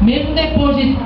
mesmo depois de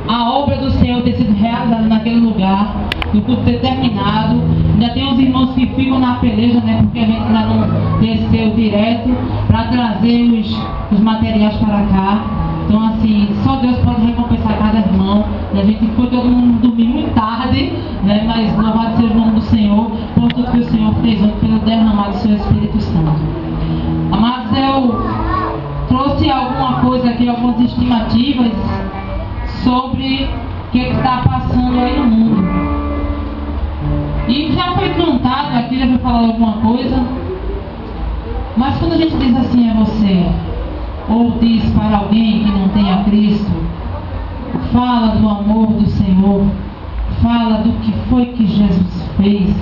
a obra do Senhor ter sido realizada naquele lugar, do culto ter terminado, ainda tem uns irmãos que ficam na peleja, né? Porque a gente ainda não desceu direto para trazer os materiais para cá. Então, assim, só Deus pode recompensar cada irmão. E a gente foi todo mundo dormir muito tarde, né? Mas louvado seja o nome do Senhor por tudo que o Senhor fez ontem pelo derramado do seu Espírito Santo. Amados, eu trouxe alguma coisa aqui, algumas estimativas sobre o que está passando aí no mundo. E já foi cantado aqui, já foi falado alguma coisa. Mas quando a gente diz assim a você, ou diz para alguém que não tem a Cristo, fala do amor do Senhor, fala do que foi que Jesus fez,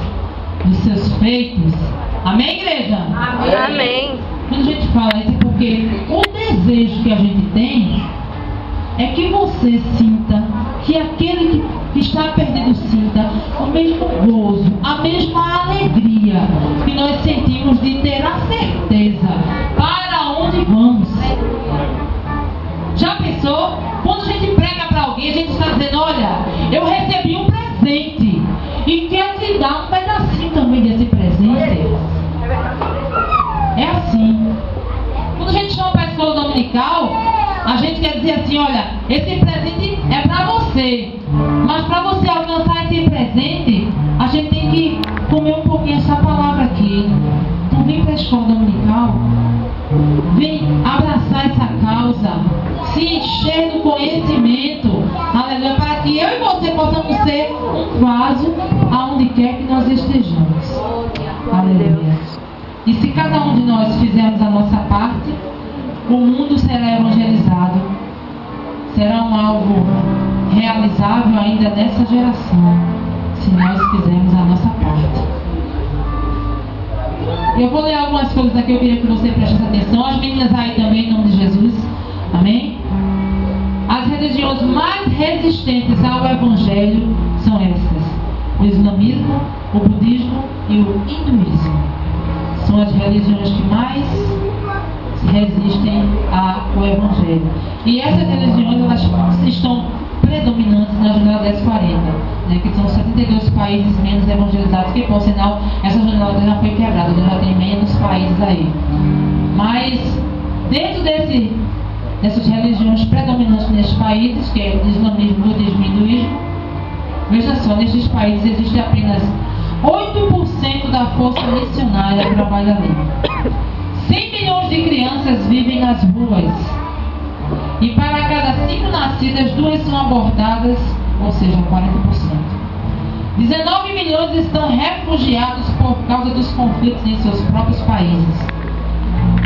dos seus feitos. Amém, igreja? Amém. Amém. Quando a gente fala isso é porque o desejo que a gente tem é que você sinta, que aquele que está perdido sinta o mesmo gozo, a mesma alegria que nós sentimos de ter a certeza para onde vamos. Já pensou? Quando a gente prega para alguém, a gente está dizendo, olha, eu recebi um presente e quero te dar um pedacinho também desse presente. É assim. Quando a gente chama uma pessoa dominical, a gente quer dizer assim, olha, esse presente é para você. Mas para você alcançar esse presente, a gente tem que comer um pouquinho essa palavra aqui. Então vem para a escola dominical, vem abraçar essa causa, se encher do conhecimento, aleluia, para que eu e você possamos ser um vaso aonde quer que nós estejamos. Aleluia. E se cada um de nós fizermos a nossa parte, o mundo será evangelizado. Será um alvo realizável ainda nessa geração, se nós fizermos a nossa parte. Eu vou ler algumas coisas aqui, eu queria que você prestasse atenção. As meninas aí também, em nome de Jesus. Amém? As religiões mais resistentes ao Evangelho são essas: o islamismo, o budismo e o hinduísmo. São as religiões que mais resistem ao Evangelho. E essas religiões, elas estão predominantes na janela 1040, né, que são 72 países menos evangelizados, que por sinal essa janela já foi quebrada, já tem menos países aí. Mas dentro dessas religiões predominantes nesses países, que é o islamismo, budismo e hinduísmo, veja só, nesses países existe apenas 8% da força missionária que trabalha ali. 100 milhões de crianças vivem nas ruas. E para cada 5 nascidas, 2 são abortadas, ou seja, 40%. 19 milhões estão refugiados por causa dos conflitos em seus próprios países.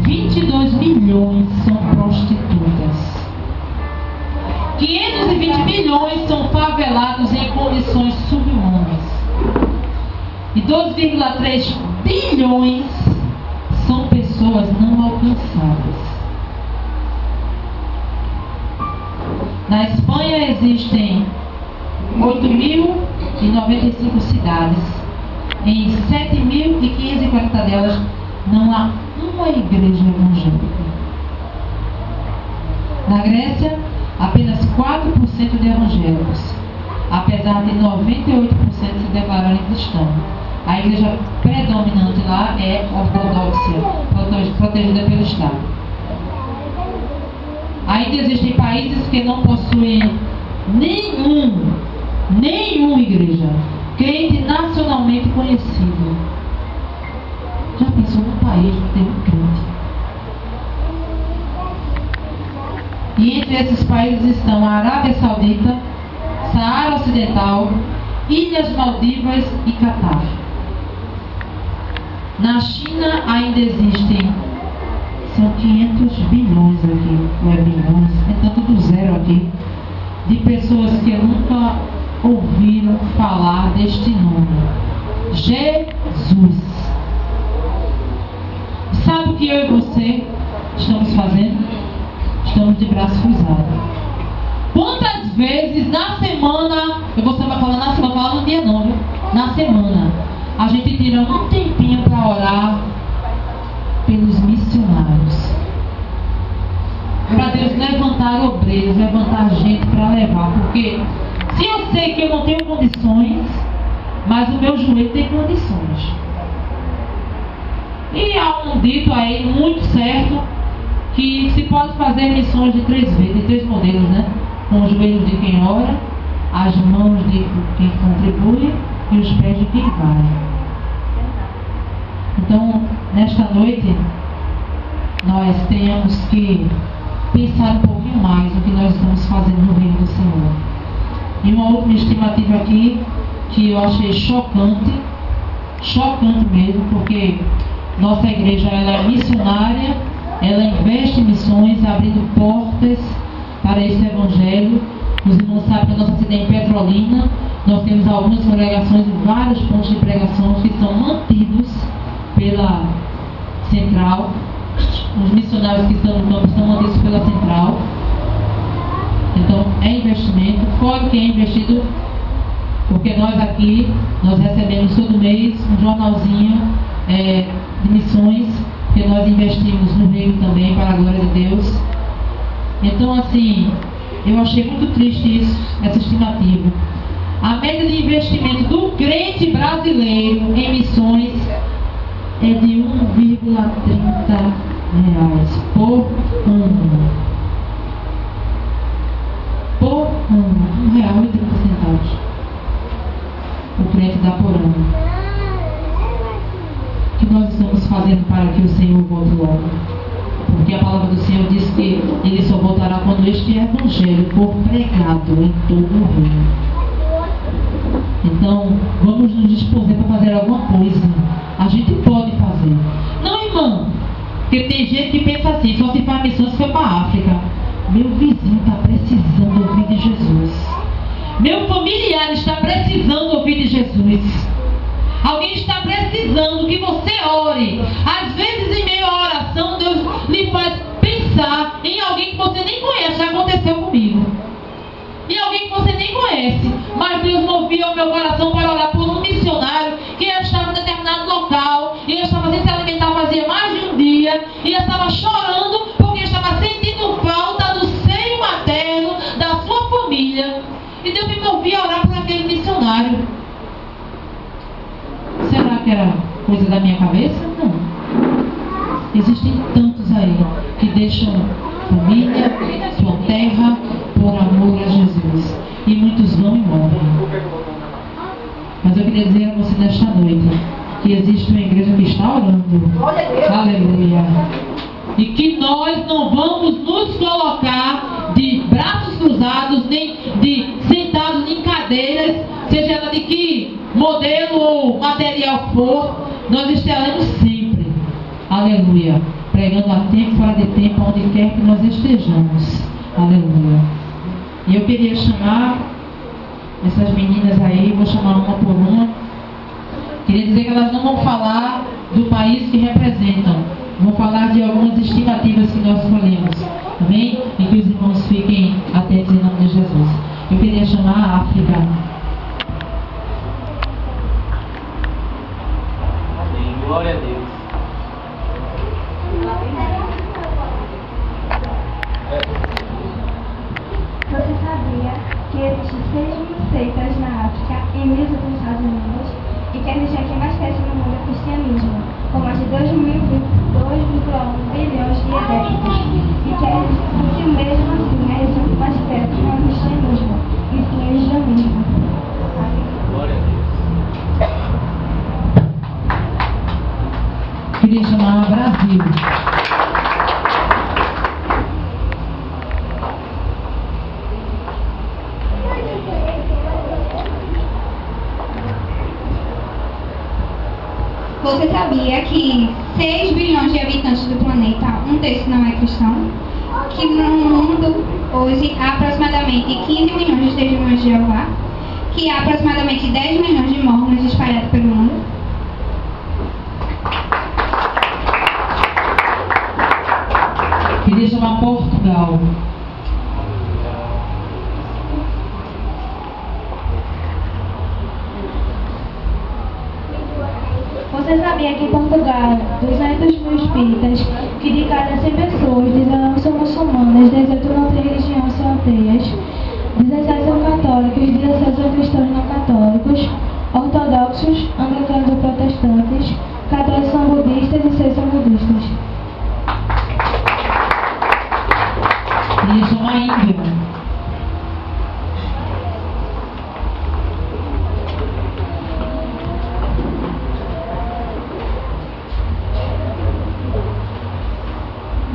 22 milhões são prostitutas. 520 milhões são favelados em condições subhumanas. E 12,3 bilhões são pessoas não alcançadas. Na Espanha existem 8.095 cidades. Em 7.540 delas não há uma igreja evangélica. Na Grécia, apenas 4% de evangélicos, apesar de 98% se declararem cristãos. A igreja predominante lá é ortodoxa, protegida pelo Estado. Ainda existem países que não possuem nenhuma igreja, crente nacionalmente conhecido. Já pensou num país que tem um crente? E entre esses países estão a Arábia Saudita, Saara Ocidental, Ilhas Maldivas e Catar. Na China ainda existem, são 500 bilhões aqui, não é bilhões, é tanto do zero aqui, de pessoas que nunca ouviram falar deste nome, Jesus. Sabe o que eu e você estamos fazendo? Estamos de braço cruzado. Quantas vezes na semana, eu vou falar na semana, falar no dia não, viu? Na semana, a gente tira um tempinho para orar pelos missionários, para Deus levantar obreiros vezes levantar gente para levar, porque se eu sei que eu não tenho condições, mas o meu joelho tem condições. E há um dito aí muito certo que se pode fazer missões de 3 vezes, de 3 modelos, né? Com os joelhos de quem ora, as mãos de quem contribui e os pés de quem vai. Então, nesta noite, nós tenhamos que pensar um pouquinho mais no que nós estamos fazendo no reino do Senhor. E uma última estimativa aqui, que eu achei chocante mesmo, porque nossa igreja ela é missionária, ela investe em missões, abrindo portas para esse evangelho. Os irmãos sabem que a nossa cidade é em Petrolina, nós temos algumas congregações e vários pontos de pregação que são mantidos pela central. Os missionários que estão no campo estão mantidos pela central. Então é investimento, fora que é investido, porque nós aqui, nós recebemos todo mês um jornalzinho de missões, que nós investimos no reino também, para a glória de Deus. Então assim, eu achei muito triste isso, essa estimativa. A média de investimento do crente brasileiro em missões é de R$1,30 por ano. Por ano, R$1,30. O crente dá por ano. O que nós estamos fazendo para que o Senhor volte logo? Porque a palavra do Senhor diz que Ele só voltará quando este evangelho for pregado em todo o reino. Então, vamos nos disposer para fazer alguma coisa. A gente pode fazer. Não, irmão, porque tem gente que pensa assim, só se faz missão se for para a África. Meu vizinho está precisando ouvir de Jesus. Meu familiar está precisando ouvir de Jesus. Alguém está precisando que você ore. Às vezes, em meio à oração, Deus lhe faz pensar em alguém que você nem conhece. Já aconteceu comigo. E alguém que você nem conhece. Mas Deus movia o meu coração para orar por um missionário que já estava em determinado local. E eu estava sem se alimentar fazia mais de um dia. E eu estava chorando porque eu estava sentindo falta do seio materno da sua família. E Deus me movia a orar por aquele missionário. Será que era coisa da minha cabeça? Não. Existem tantos aí que deixam família, sua terra, por amor a Jesus. E muitos vão e morrem. Mas eu queria dizer a você nesta noite que existe uma igreja que está orando. Aleluia. E que nós não vamos nos colocar de braços cruzados, nem de sentados em cadeiras, seja ela de que modelo ou material for, nós estaremos sempre, aleluia, pregando a tempo, fora de tempo, onde quer que nós estejamos, aleluia. E eu queria chamar essas meninas aí, vou chamar uma por uma. Queria dizer que elas não vão falar do país que representam, vão falar de algumas estimativas que nós escolhemos, amém? E que os irmãos fiquem atentos em nome de Jesus. Eu queria chamar a África. Amém. Glória a Deus. Você sabia que existem 6.000 seitas na África e 1.000 nos Estados Unidos? E que a religião que mais cresce no mundo é o cristianismo, com mais de 2,1 bilhões de adeptos. E que mesmo assim a religião que mais cresce não é o cristianismo, e sim o islamismo. Glória a Deus. Queria chamar Brasil. Você sabia que 6 bilhões de habitantes do planeta, um desses não é cristão? Que no mundo hoje há aproximadamente 15 milhões de testemunhas de Jeová? Que há aproximadamente 10 milhões de mormons espalhados pelo mundo? Queria chamar Portugal. Você sabia que em Portugal, 200.000 espíritas, que de cada 100 pessoas, 19 são muçulmanas, 18 não têm religião, são ateias, 16 são católicos, 16 são cristãos não católicos, ortodoxos, anglicanos ou protestantes, 14 são budistas e 6 são budistas. Isso, uma Índia.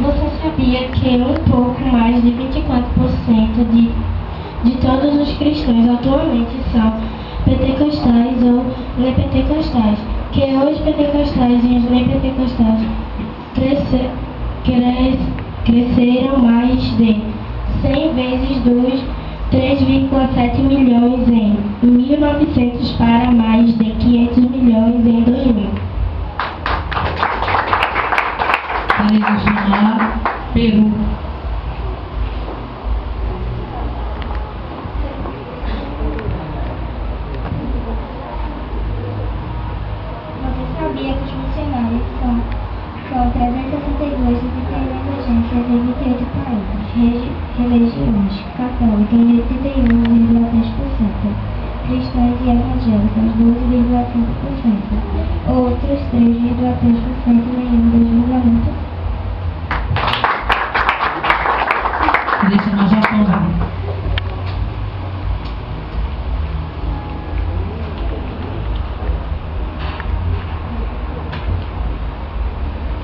Você sabia que um pouco mais de 24% de todos os cristãos atualmente são pentecostais ou neopentecostais? Que os pentecostais e os neopentecostais cresceram mais de 100 vezes dos 3,7 milhões em 1900 para mais de 500 milhões em 2000. Chamar Peru. Você sabia que os missionários são 362 diferentes agências em 28 países, religiões, católicas 81,3%, cristãs e evangélicas 12,5%, outros 3,3% em 2090. Deixa no Japão.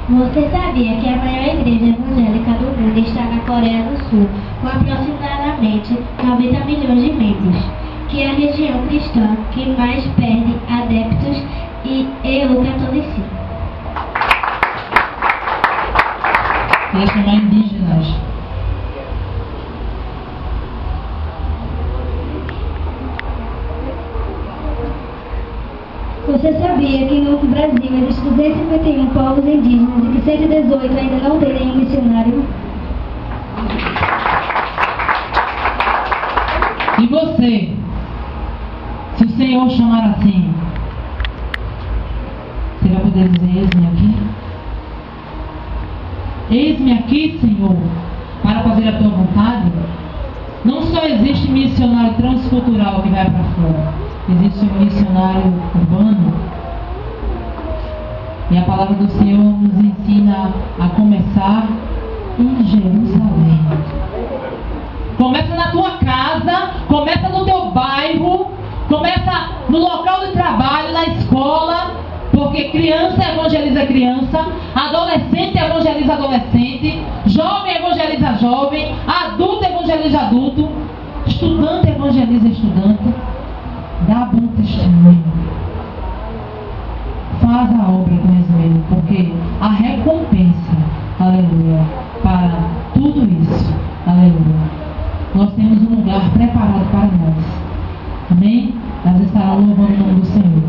Você sabia que a maior igreja evangélica do mundo está na Coreia do Sul, com aproximadamente 90 milhões de membros, que é a região cristã que mais perde adeptos e o catolicismo? Queria chamar indígenas. Você sabia que no Brasil existem 251 povos indígenas e que 118 ainda não têm nenhum missionário? E você? Se o Senhor chamar assim, você vai poder dizer: eis-me aqui? Eis-me aqui, Senhor, para fazer a tua vontade? Não só existe missionário transcultural que vai para fora, existe um missionário urbano. E a palavra do Senhor nos ensina a começar em Jerusalém. Começa na tua casa, começa no teu bairro, começa no local de trabalho, na escola, porque criança evangeliza criança, adolescente evangeliza adolescente, jovem evangeliza jovem, adulto evangeliza adulto, estudante evangeliza estudante. Dá bom testemunho. Faz a obra com esmero, porque a recompensa, aleluia, para tudo isso, aleluia, nós temos um lugar preparado para nós. Amém? Nós estaremos louvando o nome do Senhor.